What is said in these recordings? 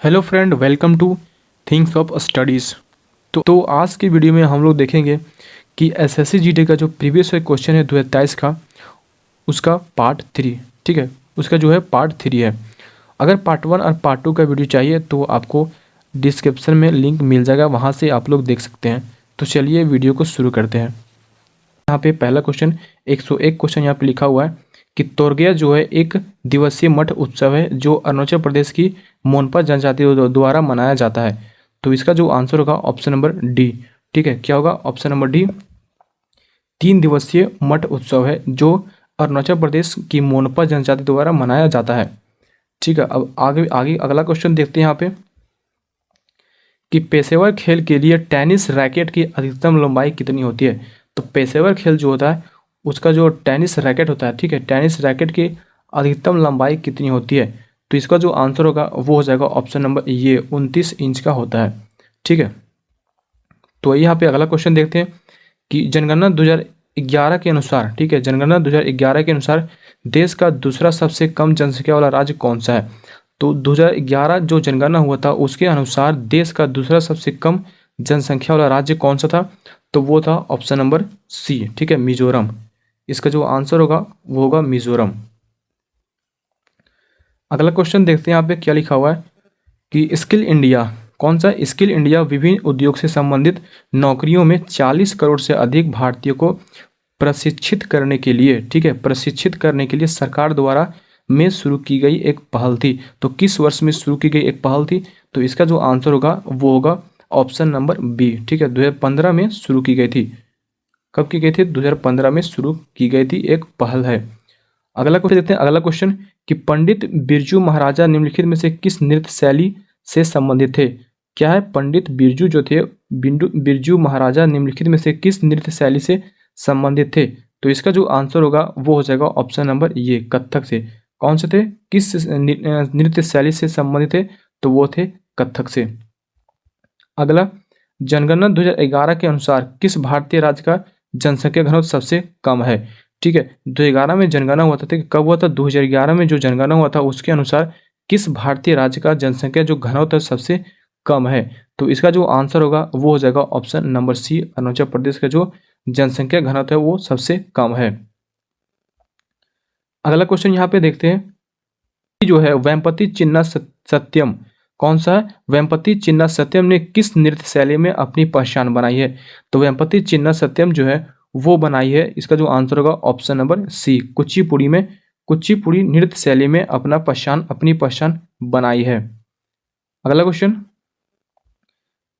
Hello friend, welcome two things of studies. तो आज की वीडियो में हम लोग देखेंगे कि एसएससी जीडी का जो प्रीवियस क्वेश्चन है 2023 का, उसका पार्ट 3। ठीक है, उसका जो है पार्ट 3 है। अगर पार्ट 1 और पार्ट 2 का वीडियो चाहिए तो आपको डिस्क्रिप्शन में लिंक मिल जाएगा, वहाँ से आप लोग देख सकते हैं। तो चलिए वीडियो को शुरू करते हैं। यहाँ पे पहला क्वेश्चन 101 क्वेश्चन यहाँ पे लिखा हुआ है कि तोरगया जो है एक दिवसीय मठ उत्सव है जो अरुणाचल प्रदेश की मोनपा जनजाति द्वारा मनाया जाता है। तो इसका जो आंसर होगा ऑप्शन नंबर डी। ठीक है, क्या होगा? ऑप्शन नंबर डी, 3 दिवसीय मठ उत्सव है जो अरुणाचल प्रदेश की मोनपा जनजाति द्वारा मनाया जाता है। ठीक है, अब आगे आगे अगला क्वेश्चन देखते हैं यहाँ पे कि पेशेवर खेल के लिए टेनिस रैकेट की अधिकतम लंबाई कितनी होती है। तो पेशेवर खेल जो होता है उसका जो टेनिस रैकेट होता है, ठीक है, टेनिस रैकेट की अधिकतम लंबाई कितनी होती है। तो इसका जो आंसर होगा वो हो जाएगा ऑप्शन नंबर ये 29 इंच का होता है। ठीक है, तो यहाँ पे अगला क्वेश्चन देखते हैं कि जनगणना 2011 के अनुसार, ठीक है, जनगणना 2011 के अनुसार देश का दूसरा सबसे कम जनसंख्या वाला राज्य कौन सा है। तो 2011 जो जनगणना हुआ था उसके अनुसार देश का दूसरा सबसे कम जनसंख्या वाला राज्य कौन सा था। तो वो था ऑप्शन नंबर सी, ठीक है, मिजोरम। इसका जो आंसर होगा वो होगा मिजोरम। अगला क्वेश्चन देखते हैं यहाँ पे क्या लिखा हुआ है कि स्किल इंडिया कौन सा? स्किल इंडिया विभिन्न उद्योग से संबंधित नौकरियों में 40 करोड़ से अधिक भारतीयों को प्रशिक्षित करने के लिए, ठीक है, प्रशिक्षित करने के लिए सरकार द्वारा में शुरू की गई एक पहल थी। तो किस वर्ष में शुरू की गई एक पहल थी? तो इसका जो आंसर होगा वो होगा ऑप्शन नंबर बी। ठीक है, 2015 में शुरू की गई थी। कब की गई थी? 2015 में शुरू की गई थी, एक पहल है। अगला क्वेश्चन देखते हैं। अगला क्वेश्चन कि पंडित बिरजू महाराजा निम्नलिखित में से किस नृत्य शैली से संबंधित थे। क्या है? पंडित बिरजू जो थे, बिरजू महाराजा निम्नलिखित में से किस नृत्य शैली से संबंधित थे। तो इसका जो आंसर होगा वो हो जाएगा ऑप्शन नंबर ये, कथक से। कौन से थे? किस नृत्य शैली से संबंधित थे? तो वो थे कथक से। अगला, जनगणना 2011 के अनुसार किस भारतीय राज्य का जनसंख्या घनत्व सबसे कम है। ठीक है, 2011 में जनगणना हुआ था, कब हुआ था? 2011 में जो जनगणना हुआ था उसके अनुसार किस भारतीय राज्य का जनसंख्या जो घनत्व सबसे कम है। तो इसका जो आंसर होगा वो हो जाएगा option number C, Arunachal Pradesh का जो जनसंख्या घनत्व है वो सबसे कम है। अगला क्वेश्चन यहाँ पे देखते हैं जो है वेम्पति चिन्ना सत्यम कौन सा है? वेम्पति चिन्ना सत्यम ने किस नृत्य शैली में अपनी पहचान बनाई है। तो वेम्पति चिन्ना सत्यम जो है वो बनाई है, इसका जो आंसर होगा ऑप्शन नंबर सी, कुचिपुड़ी में, कुचिपुड़ी नृत्य शैली में अपनी पहचान बनाई है। अगला क्वेश्चन,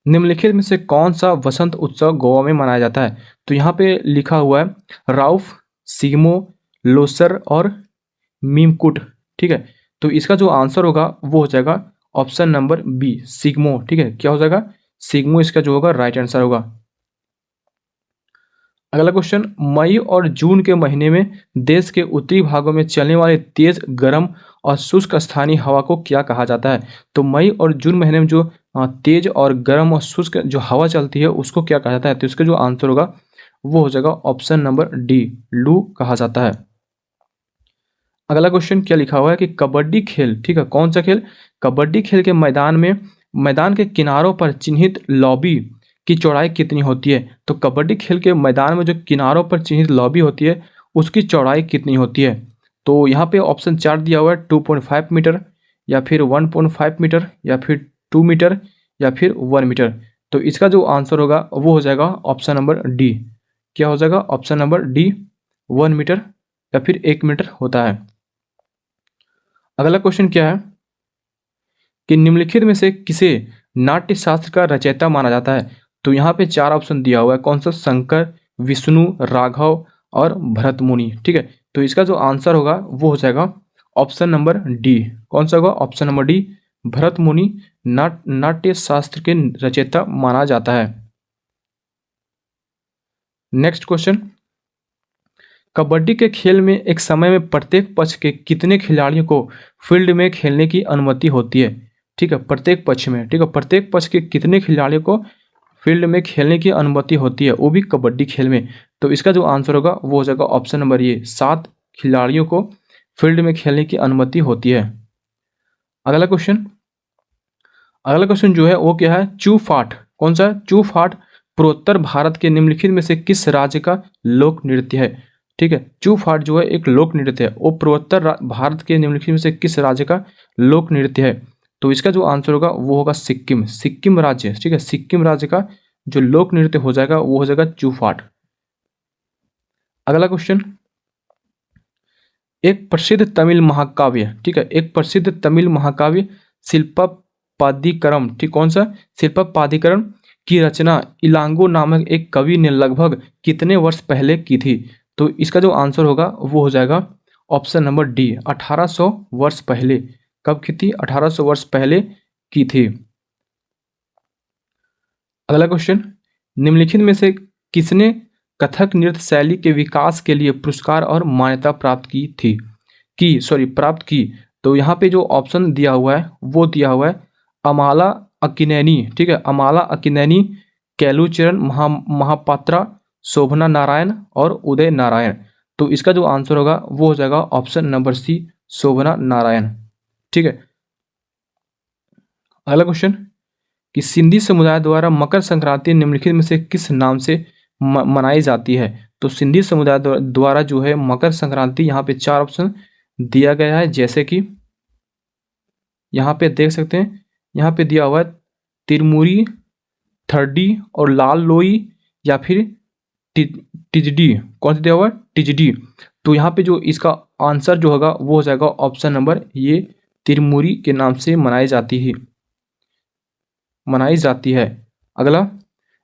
निम्नलिखित में से कौन सा वसंत उत्सव गोवा में मनाया जाता है। तो यहाँ पे लिखा हुआ है राउफ, सिग्मो, लोसर और मीमकुट। ठीक है, तो इसका जो आंसर होगा वो हो जाएगा ऑप्शन नंबर बी, सिग्मो। ठीक है, क्या हो जाएगा? सिग्मो इसका जो होगा राइट आंसर होगा। अगला क्वेश्चन, मई और जून के महीने में देश के उत्तरी भागों में चलने वाली तेज गर्म और शुष्क स्थानीय हवा को क्या कहा जाता है। तो मई और जून महीने में जो तेज और गर्म और शुष्क जो हवा चलती है उसको क्या कहा जाता है। तो इसका जो आंसर होगा वो हो जाएगा ऑप्शन नंबर डी, लू कहा जाता है। अगला क्वेश्चन क्या लिखा हुआ है कि कबड्डी खेल, ठीक है, कौन सा खेल? कबड्डी खेल के मैदान के किनारों पर चिन्हित लॉबी की चौड़ाई कितनी होती है। तो कबड्डी खेल के मैदान में जो किनारों पर चिन्हित लॉबी होती है उसकी चौड़ाई कितनी होती है। तो यहाँ पे ऑप्शन 4 दिया हुआ है, 2.5 मीटर या फिर 1.5 मीटर या फिर 2 मीटर या फिर 1 मीटर। तो इसका जो आंसर होगा वो हो जाएगा ऑप्शन नंबर डी। क्या हो जाएगा? ऑप्शन नंबर डी, 1 मीटर या फिर 1 मीटर होता है। अगला क्वेश्चन क्या है कि निम्नलिखित में से किसे नाट्य शास्त्र का रचयिता माना जाता है। तो यहाँ पे 4 ऑप्शन दिया हुआ है, कौन सा? शंकर, विष्णु, राघव और भरत मुनि। ठीक है, तो इसका जो आंसर होगा वो हो जाएगा ऑप्शन नंबर डी। कौन सा होगा? ऑप्शन नंबर डी, भरत मुनि नाट्य शास्त्र के रचयिता माना जाता है। नेक्स्ट क्वेश्चन, कबड्डी के खेल में एक समय में प्रत्येक पक्ष के कितने खिलाड़ियों को फील्ड में खेलने की अनुमति होती है। ठीक है, प्रत्येक पक्ष में, ठीक है, प्रत्येक पक्ष के कितने खिलाड़ियों को फील्ड में खेलने की अनुमति होती है, वो भी कबड्डी खेल में। तो इसका जो आंसर होगा वो हो जाएगा ऑप्शन नंबर ये, 7 खिलाड़ियों को फील्ड में खेलने की अनुमति होती है। अगला क्वेश्चन, अगला क्वेश्चन जो है वो क्या है, चू फाट, कौन सा, चू फाट पूर्वोत्तर भारत के निम्नलिखित में से किस राज्य का लोक नृत्य है। ठीक है, चू फाट जो है एक लोक नृत्य है, वो पूर्वोत्तर भारत के निम्नलिखित में से किस राज्य का लोक नृत्य है। तो इसका जो आंसर होगा वो होगा सिक्किम, सिक्किम राज्य। ठीक है, सिक्किम राज्य का जो लोक नृत्य हो जाएगा वो हो जाएगा चू फाट। अगला क्वेश्चन, एक प्रसिद्ध तमिल महाकाव्य, ठीक है, एक प्रसिद्ध तमिल महाकाव्य शिल्पपादिकरम, ठीक, कौन सा, शिल्पपादिकरम की रचना इलांगो नामक एक कवि ने लगभग कितने वर्ष पहले की थी। तो इसका जो आंसर होगा वो हो जाएगा ऑप्शन नंबर डी, 1800 वर्ष पहले। कब की थी, 1800 वर्ष पहले की थी। अगला क्वेश्चन, निम्नलिखित में से किसने कथक नृत्य शैली के विकास के लिए पुरस्कार और मान्यता प्राप्त की। तो यहाँ पे जो ऑप्शन दिया हुआ है वो दिया हुआ है अमाला अक्किनेनी, ठीक है, अमाला अक्किनेनी, कैलुचरण महापात्रा, शोभना नारायण और उदय नारायण। तो इसका जो आंसर होगा वो हो जाएगा ऑप्शन नंबर सी, शोभना नारायण। ठीक है, अगला क्वेश्चन कि सिंधी समुदाय द्वारा मकर संक्रांति निम्नलिखित में से किस नाम से मनाई जाती है। तो सिंधी समुदाय द्वारा जो है मकर संक्रांति, यहाँ पे 4 ऑप्शन दिया गया है, जैसे कि यहाँ पे देख सकते हैं, यहाँ पे दिया हुआ है तिरमुरी, थर्डी और लाल लोई या फिर टिजडी, कौन सा दिया हुआ है, टिजडी। तो यहाँ पे जो इसका आंसर जो होगा वो हो जाएगा ऑप्शन नंबर ये, तिरमुरी के नाम से मनाई जाती है। अगला,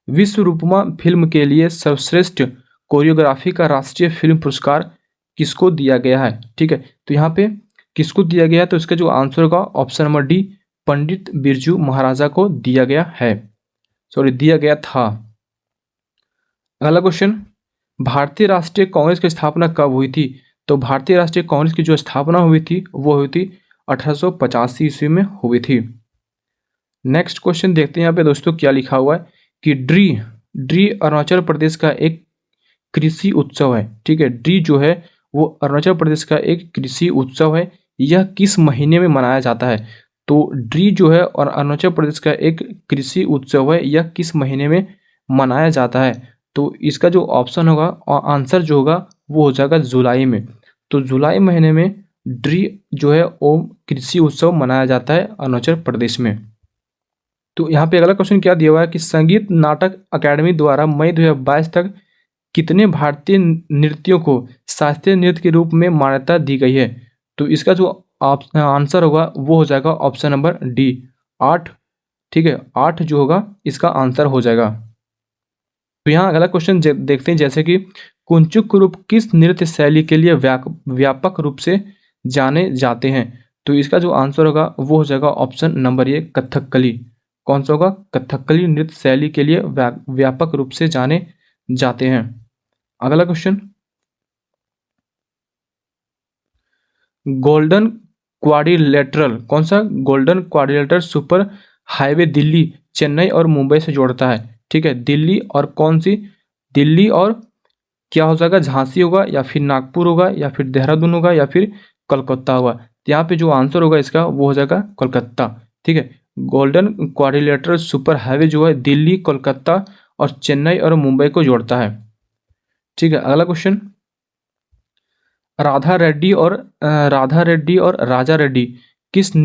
विश्व रूपमा फिल्म के लिए सर्वश्रेष्ठ कोरियोग्राफी का राष्ट्रीय फिल्म पुरस्कार किसको दिया गया है। ठीक है, तो यहाँ पे किसको दिया गया है, तो इसका जो आंसर होगा option number D, Pandit Birju महाराजा को दिया गया था। अगला क्वेश्चन, भारतीय राष्ट्रीय कांग्रेस की स्थापना कब हुई थी। तो भारतीय राष्ट्रीय कांग्रेस की जो स्थापना हुई थी वो हुई थी 1885 ईस्वी में हुई थी। नेक्स्ट क्वेश्चन देखते हैं यहाँ पे दोस्तों क्या लिखा हुआ है कि ड्री अरुणाचल प्रदेश का एक कृषि उत्सव है। ठीक है, ड्री जो है वो अरुणाचल प्रदेश का एक कृषि उत्सव है। यह किस महीने में मनाया जाता है। तो ड्री जो है और अरुणाचल प्रदेश का एक कृषि उत्सव है, यह किस महीने में मनाया जाता है। तो इसका जो ऑप्शन होगा और आंसर जो होगा वो हो जाएगा जुलाई में। तो जुलाई महीने में ड्री जो है वो कृषि उत्सव मनाया जाता है अरुणाचल प्रदेश में। तो यहाँ पे अगला क्वेश्चन क्या दिया हुआ है कि संगीत नाटक अकादमी द्वारा मई 2022 तक कितने भारतीय नृत्यों को शास्त्रीय नृत्य के रूप में मान्यता दी गई है। तो इसका जो आंसर होगा वो हो जाएगा ऑप्शन नंबर डी, 8। ठीक है, 8 जो होगा इसका आंसर हो जाएगा। तो यहाँ अगला क्वेश्चन देखते हैं, जैसे कि कुंचुक रूप किस नृत्य शैली के लिए व्यापक रूप से जाने जाते हैं। तो इसका जो आंसर होगा वो हो जाएगा ऑप्शन नंबर ए, कथकली। कौन सा होगा, कथकली नृत्य शैली के लिए व्यापक रूप से जाने जाते हैं। अगला क्वेश्चन, गोल्डन क्वाड्रिलेटरल, कौन सा, golden quadrilateral super highway Delhi, Chennai और मुंबई से जोड़ता है। ठीक है, दिल्ली और कौन सी, दिल्ली और क्या हो जाएगा, झांसी होगा या फिर नागपुर होगा या फिर देहरादून होगा या फिर कोलकाता होगा। तो यहाँ पे जो आंसर होगा इसका वो हो जाएगा कोलकाता। ठीक है, गोल्डन क्वाड्रिलेटरल सुपर हाईवे जो है दिल्ली, कोलकाता और चेन्नई और मुंबई को जोड़ता है। ठीक है, अगला क्वेश्चन, राधा रेड्डी और राजा रेड्डी किस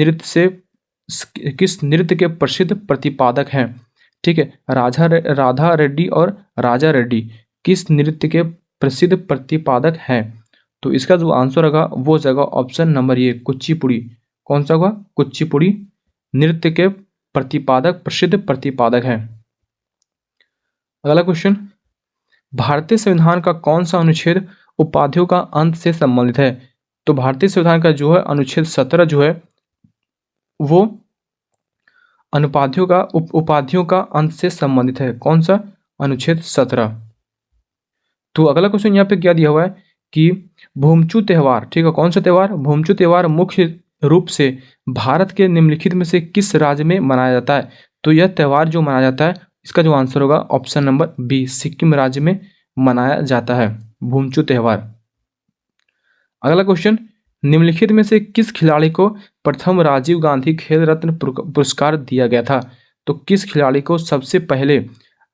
नृत्य के प्रसिद्ध प्रतिपादक हैं। ठीक है, राधा रेड्डी और राजा रेड्डी किस नृत्य के प्रसिद्ध प्रतिपादक हैं। तो इसका जो आंसर होगा वो हो जाएगा ऑप्शन नंबर ए, कुचिपुड़ी। कौन सा होगा, कुचिपुड़ी नृत्य के प्रसिद्ध प्रतिपादक हैं। अगला क्वेश्चन, भारतीय संविधान का कौन सा अनुच्छेद उपाधियों का अंत से संबंधित है। तो भारतीय संविधान का जो है अनुच्छेद 17 जो है वो उपाधियों का अंत से संबंधित है। कौन सा, अनुच्छेद 17। तो अगला क्वेश्चन यहाँ पे क्या दिया हुआ है कि भूमचू त्योहार, ठीक है, कौन सा त्योहार, भूमचू त्योहार मुख्य रूप से भारत के निम्नलिखित में से किस राज्य में मनाया जाता है। तो यह त्योहार जो मनाया जाता है इसका जो आंसर होगा ऑप्शन नंबर बी, सिक्किम राज्य में मनाया जाता है भूमचू त्योहार। अगला क्वेश्चन, निम्नलिखित में से किस खिलाड़ी को प्रथम राजीव गांधी खेल रत्न पुरस्कार दिया गया था? तो किस खिलाड़ी को सबसे पहले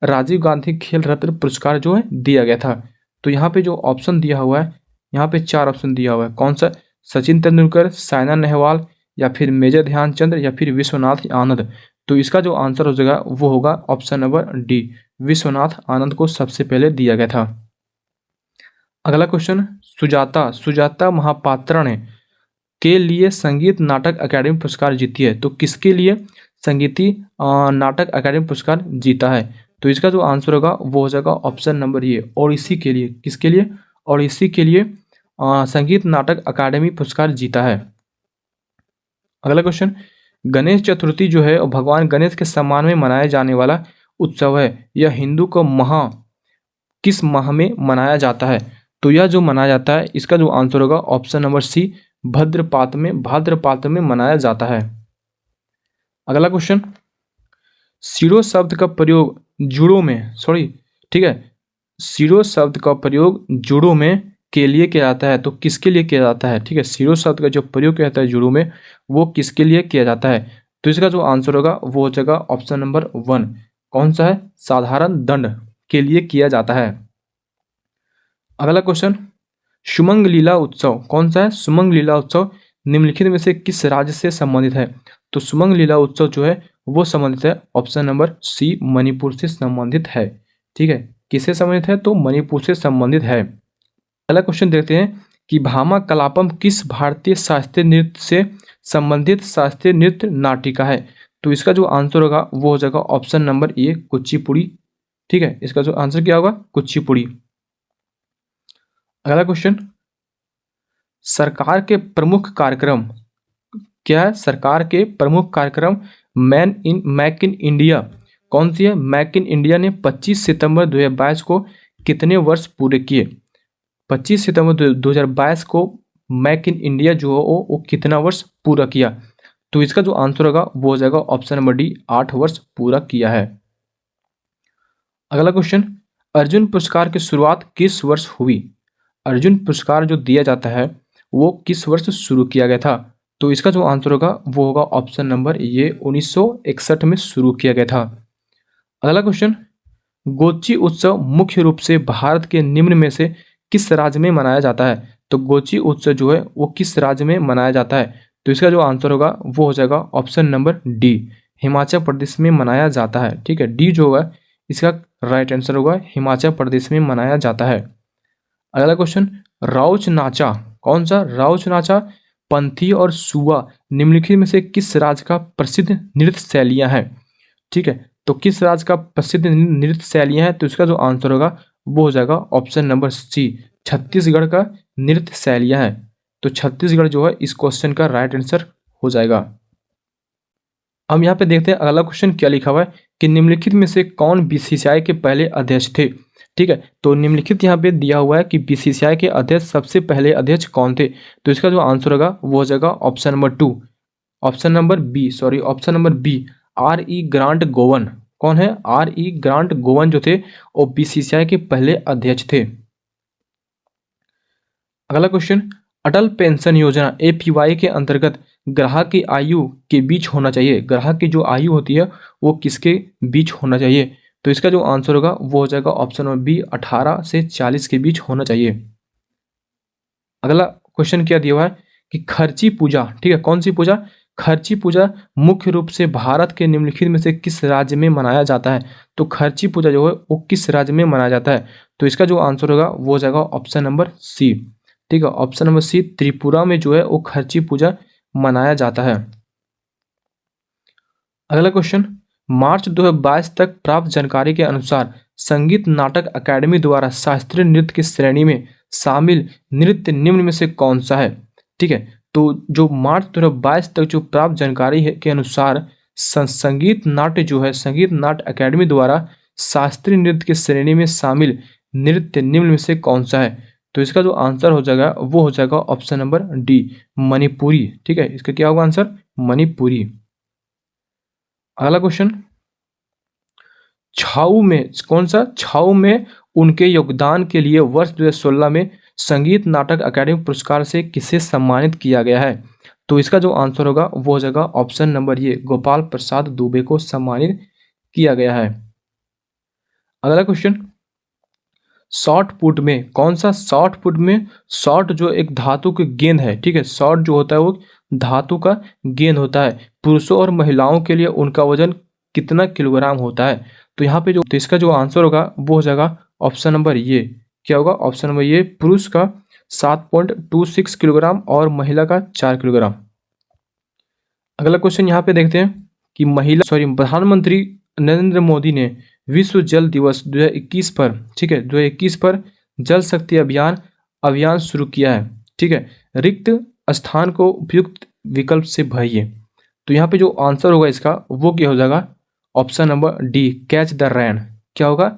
राजीव गांधी खेल रत्न पुरस्कार जो है दिया गया था? तो यहाँ पे जो ऑप्शन दिया हुआ है, यहाँ पे 4 ऑप्शन दिया हुआ है। कौन सा? सचिन तेंदुलकर, साइना नेहवाल, या फिर मेजर ध्यानचंद्र, या फिर विश्वनाथ आनंद। तो इसका जो आंसर हो जाएगा वो होगा option number D, Vishwanath Anand को सबसे पहले दिया गया था। अगला क्वेश्चन, सुजाता महापात्रा ने के लिए संगीत नाटक अकादमी पुरस्कार जीती है? तो किसके लिए संगीती नाटक अकादमी पुरस्कार जीता है? तो इसका जो आंसर होगा वो हो जाएगा ऑप्शन नंबर ए, ओडिसी के लिए। किसके लिए? ओडिसी के लिए संगीत नाटक अकादमी पुरस्कार जीता है। अगला क्वेश्चन, गणेश चतुर्थी जो है भगवान गणेश के सम्मान में मनाया जाने वाला उत्सव है। यह हिंदू को किस माह में मनाया जाता है? तो यह जो मनाया जाता है, इसका जो आंसर होगा ऑप्शन नंबर सी, भाद्रपद में मनाया जाता है। अगला क्वेश्चन, सीरो शब्द का प्रयोग जूडो में, ठीक है, सीरो शब्द का प्रयोग जूडो में के लिए किया जाता है? तो किसके लिए किया जाता है? ठीक है, सीरो शब्द का जो प्रयोग किया जाता है जूडो में, वो किसके लिए किया जाता है? तो इसका जो आंसर होगा वो हो जाएगा ऑप्शन नंबर 1। कौन सा है? साधारण दंड के लिए किया जाता है। अगला क्वेश्चन, सुमंग लीला उत्सव कौन सा है? सुमंग लीला उत्सव निम्नलिखित में से किस राज्य से संबंधित है? तो सुमंग लीला उत्सव जो है वो संबंधित है ऑप्शन नंबर सी, मणिपुर से संबंधित है। ठीक है, किससे संबंधित है? तो मणिपुर से संबंधित है। अगला क्वेश्चन देखते हैं कि भामा कलापम किस भारतीय शास्त्रीय नृत्य से संबंधित शास्त्रीय नृत्य नाटिका है? तो इसका जो आंसर होगा वो हो जाएगा ऑप्शन नंबर ए, कुचिपुड़ी। ठीक है, इसका जो आंसर क्या होगा? कुचिपुड़ी। अगला क्वेश्चन, सरकार के प्रमुख कार्यक्रम क्या है? सरकार के प्रमुख कार्यक्रम मेक इन इंडिया कौन सी है? मेक इन इंडिया ने 25 सितंबर 2022 को कितने वर्ष पूरे किए? 25 सितंबर 2022 को मेक इन इंडिया जो है वो कितना वर्ष पूरा किया? तो इसका जो आंसर होगा वो हो जाएगा ऑप्शन नंबर डी, 8 वर्ष पूरा किया है। अगला क्वेश्चन, अर्जुन पुरस्कार की शुरुआत किस वर्ष हुई? अर्जुन पुरस्कार जो दिया जाता है वो किस वर्ष शुरू किया गया था? तो इसका जो आंसर होगा वो होगा ऑप्शन नंबर ये, 1961 में शुरू किया गया था। अगला क्वेश्चन, गोची उत्सव मुख्य रूप से भारत के निम्न में से किस राज्य में मनाया जाता है? तो गोची उत्सव जो है वो किस राज्य में मनाया जाता है? तो इसका जो आंसर होगा वो हो जाएगा option number D, Himachal Pradesh में मनाया जाता है। ठीक है, डी जो होगा इसका राइट आंसर होगा, हिमाचल प्रदेश में मनाया जाता है। अगला क्वेश्चन, राउच नाचा कौन सा? राउच नाचा पंथी और सुआ निम्नलिखित में से किस राज्य का प्रसिद्ध नृत्य शैलियां हैं? ठीक है, तो किस राज्य का प्रसिद्ध नृत्य शैलियां हैं? तो इसका जो आंसर होगा वो हो जाएगा ऑप्शन नंबर सी, छत्तीसगढ़ का नृत्य शैलियां हैं। तो छत्तीसगढ़ जो है इस क्वेश्चन का राइट आंसर हो जाएगा। हम यहाँ पे देखते हैं अगला क्वेश्चन क्या लिखा हुआ है कि निम्नलिखित में से कौन बीसीसीआई के पहले अध्यक्ष थे? ठीक है, तो निम्नलिखित यहाँ पे दिया हुआ है कि बीसीसीआई के अध्यक्ष सबसे पहले अध्यक्ष कौन थे? तो इसका जो आंसर होगा वो हो जाएगा ऑप्शन नंबर बी, आर ई ग्रांट गोवन। कौन है? आर ई ग्रांट गोवन जो थे वो बीसीसीआई के पहले अध्यक्ष थे। अगला क्वेश्चन, अटल पेंशन योजना एपीवाई के अंतर्गत ग्राहक की आयु के बीच होना चाहिए। ग्राहक की जो आयु होती है वो किसके बीच होना चाहिए? तो इसका जो आंसर होगा वो हो जाएगा ऑप्शन नंबर बी, 18 से 40 के बीच होना चाहिए। अगला क्वेश्चन क्या दिया हुआ है कि खर्ची पूजा, ठीक है, कौन सी पूजा? खर्ची पूजा मुख्य रूप से भारत के निम्नलिखित में से किस राज्य में मनाया जाता है? तो खर्ची पूजा जो है वो किस राज्य में मनाया जाता है? तो इसका जो आंसर होगा वो हो जाएगा ऑप्शन नंबर सी। ठीक है, ऑप्शन नंबर सी, त्रिपुरा में जो है वो खर्ची पूजा मनाया जाता है। अगला क्वेश्चन, मार्च 2022 तक प्राप्त जानकारी के अनुसार संगीत नाटक अकादमी द्वारा शास्त्रीय नृत्य की श्रेणी में शामिल नृत्य निम्न में से कौन सा है? ठीक है, तो जो मार्च 2022 तक जो प्राप्त जानकारी है के अनुसार संगीत नाट्य जो है संगीत नाट्य अकादमी द्वारा शास्त्रीय नृत्य की श्रेणी में शामिल नृत्य निम्न में से कौन सा है? तो इसका जो आंसर हो जाएगा वो हो जाएगा ऑप्शन नंबर डी, मणिपुरी। ठीक है, इसका क्या होगा आंसर? मणिपुरी। अगला क्वेश्चन, छाऊ में कौन सा? छाऊ में उनके योगदान के लिए वर्ष 2016 में संगीत नाटक अकादमी पुरस्कार से किसे सम्मानित किया गया है? तो इसका जो आंसर होगा वो हो जाएगा ऑप्शन नंबर ये, गोपाल प्रसाद दुबे को सम्मानित किया गया है। अगला क्वेश्चन, शॉर्ट पुट में कौन सा, शॉर्ट पुट में शॉर्ट जो एक धातु की गेंद है, ठीक है, शॉर्ट जो होता है वो धातु का गेंद होता है, पुरुषों और महिलाओं के लिए उनका वजन कितना किलोग्राम होता है। तो यहाँ पे जो, तो इसका जो आंसर होगा वो हो जाएगा ऑप्शन नंबर ये, क्या होगा ऑप्शन नंबर ये, पुरुष का 7.26 किलोग्राम और महिला का 4 किलोग्राम। अगला क्वेश्चन यहाँ पे देखते हैं कि प्रधानमंत्री नरेंद्र मोदी ने विश्व जल दिवस 2021 पर, ठीक है, 2021 पर जल शक्ति अभियान शुरू किया है, ठीक है, रिक्त स्थान को उपयुक्त विकल्प से भरिए। तो यहाँ पे जो आंसर होगा इसका वो क्या हो जाएगा, option number D, catch the rain. क्या होगा,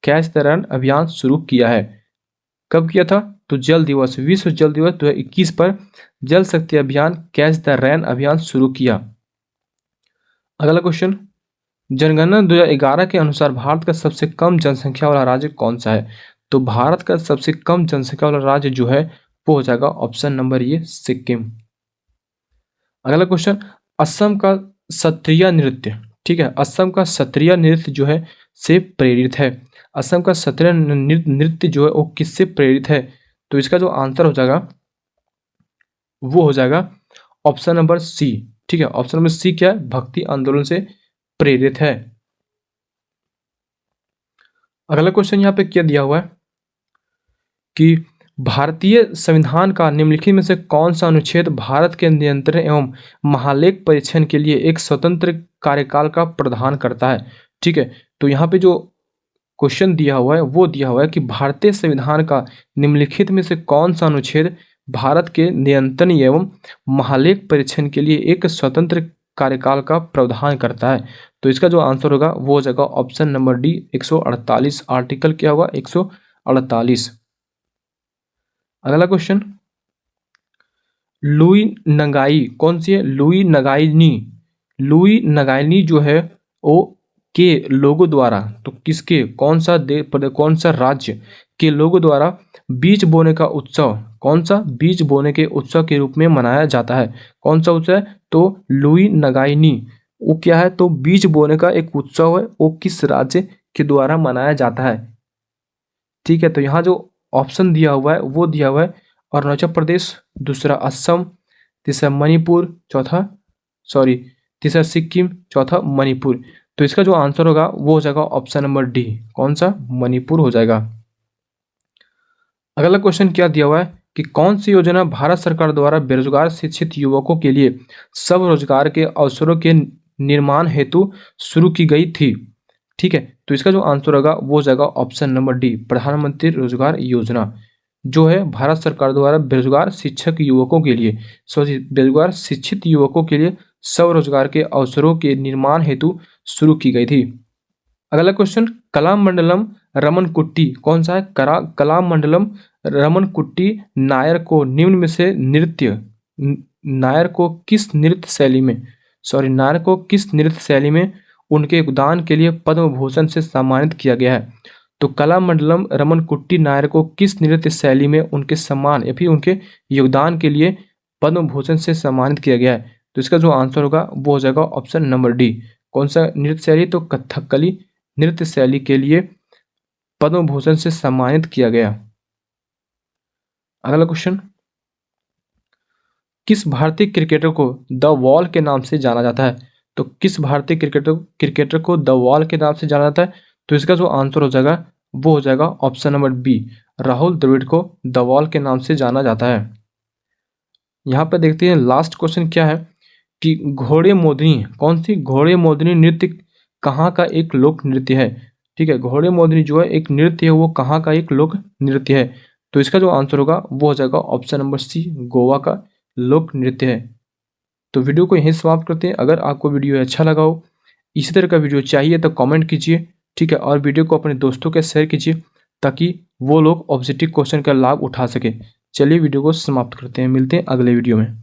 कैच द रैन अभियान शुरू किया है। कब किया था, तो जल दिवस, विश्व जल दिवस 2021 पर जल शक्ति अभियान कैच द रैन अभियान शुरू किया। अगला क्वेश्चन, जनगणना 2011 के अनुसार भारत का सबसे कम जनसंख्या वाला राज्य कौन सा है। तो भारत का सबसे कम जनसंख्या वाला राज्य जो है वो हो जाएगा ऑप्शन नंबर ये, सिक्किम। अगला क्वेश्चन, असम का सत्रिया नृत्य, ठीक है, असम का सत्रिया नृत्य जो है से प्रेरित है। असम का सत्रिया नृत्य जो है वो किससे प्रेरित है। तो इसका जो आंसर हो जाएगा वो हो जाएगा ऑप्शन नंबर सी, ठीक है, ऑप्शन नंबर सी क्या है, भक्ति आंदोलन से प्रेरित है। अगला क्वेश्चन यहाँ पे क्या दिया हुआ है कि भारतीय संविधान का निम्नलिखित में से कौन सा अनुच्छेद भारत के नियंत्रण एवं महालेख परीक्षण के लिए एक स्वतंत्र कार्यकाल का प्रावधान करता है। ठीक है, तो यहाँ पे जो क्वेश्चन दिया हुआ है वो दिया हुआ है कि भारतीय संविधान का निम्नलिखित में से कौन सा अनुच्छेद भारत के नियंत्रण एवं महालेख परीक्षण के लिए एक स्वतंत्र कार्यकाल का प्रावधान करता है। तो इसका जो आंसर होगा वो हो जाएगा ऑप्शन नंबर डी, 148। आर्टिकल क्या होगा, 148। अगला क्वेश्चन, लुई नगाई कौन सी है, लुई नगाइनी, लुई नगाइनी जो है वो के लोगों द्वारा, तो किसके, कौन सा राज्य के लोगों द्वारा बीज बोने का उत्सव, कौन सा बीज बोने के उत्सव के रूप में मनाया जाता है। कौन सा उत्सव है, तो लुई नगाइनी वो क्या है, तो बीज बोने का एक उत्सव है, वो किस राज्य के द्वारा मनाया जाता है। ठीक है, तो यहाँ जो ऑप्शन दिया हुआ है वो दिया हुआ है अरुणाचल प्रदेश, दूसरा असम, तीसरा सिक्किम, चौथा मणिपुर। तो इसका जो आंसर होगा वो हो जाएगा ऑप्शन नंबर डी, कौन सा, मणिपुर हो जाएगा। अगला क्वेश्चन क्या दिया हुआ है कि कौन सी योजना भारत सरकार द्वारा बेरोजगार शिक्षित युवकों के लिए स्वरोजगार के अवसरों के निर्माण हेतु शुरू की गई थी। ठीक है, तो इसका जो आंसर होगा वो हो जाएगा ऑप्शन नंबर डी, प्रधानमंत्री रोजगार योजना, जो है भारत सरकार द्वारा बेरोजगार बेरोजगार शिक्षित युवकों के लिए स्वरोजगार के अवसरों के निर्माण हेतु शुरू की गई थी। अगला क्वेश्चन, कलामंडलम रमन कुट्टी कौन सा है, कलामंडलम रमन कुट्टी नायर को निम्न में से नायर को किस नृत्य शैली में उनके योगदान के लिए पद्म भूषण से सम्मानित किया गया है। तो कलामंडलम रमन कुट्टी नायर को किस नृत्य शैली में उनके सम्मान या फिर उनके योगदान के लिए पद्म भूषण से सम्मानित किया गया है। तो इसका जो आंसर होगा वो हो जाएगा ऑप्शन नंबर डी, कौन सा नृत्य शैली, तो कथकली नृत्य शैली के लिए पद्म भूषण से सम्मानित किया गया। अगला क्वेश्चन, किस भारतीय क्रिकेटर को द वॉल के नाम से जाना जाता है। तो किस भारतीय क्रिकेटर को द वॉल के नाम से जाना जाता है। तो इसका जो आंसर हो जाएगा वो हो जाएगा option number B, Rahul Dravid को द वॉल के नाम से जाना जाता है। यहाँ पे देखते हैं लास्ट क्वेश्चन क्या है कि घोड़े मोदनी कौन सी, घोड़े मोदनी नृत्य कहाँ का एक लोक नृत्य है। ठीक है, घोड़े मोदनी जो है एक नृत्य है वो कहाँ का एक लोक नृत्य है। तो इसका जो आंसर होगा वो हो जाएगा ऑप्शन नंबर सी, गोवा का लोक नृत्य है। तो वीडियो को यहीं समाप्त करते हैं। अगर आपको वीडियो अच्छा लगा हो, इसी तरह का वीडियो चाहिए तो कमेंट कीजिए, ठीक है, और वीडियो को अपने दोस्तों के शेयर कीजिए ताकि वो लोग ऑब्जेक्टिव क्वेश्चन का लाभ उठा सके। चलिए वीडियो को समाप्त करते हैं, मिलते हैं अगले वीडियो में।